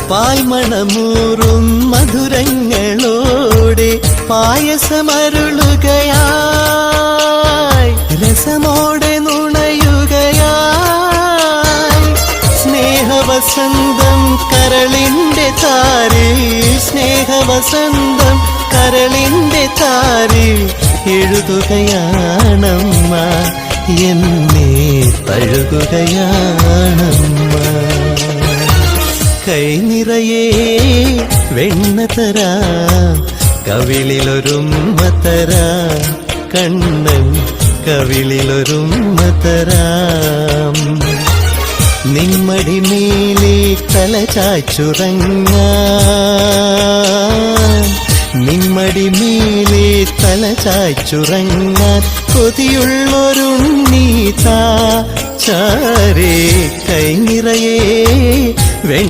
പായ്മണമൂറും മധുരങ്ങളോടെ പായസമരുളുകയായി രസമോടെ നുണയുകയായി സ്നേഹവസന്തം കരളിന്റെ താരിൽ സ്നേഹവസന്തം കരളിന്റെ താരിൽ എഴുതുകയാണമ്മ എന്നെ തഴുകുകയാണമ്മ കൈ നിറയെ വെണ്ണ തരാം കവിളിലൊരുമ്മ തരാം കണ്ണൻ കവിളിലൊരുമ്മ തരാം നിമ്മടി മേലെ തല ചായ്ച്ചുറങ്ങാൻ നിമ്മടി മേലെ തല ചായ്ച്ചുറങ്ങാൻ കൊതിയുള്ളൊരുണ്ണീതാ ചാരേ കൈ നിറയെ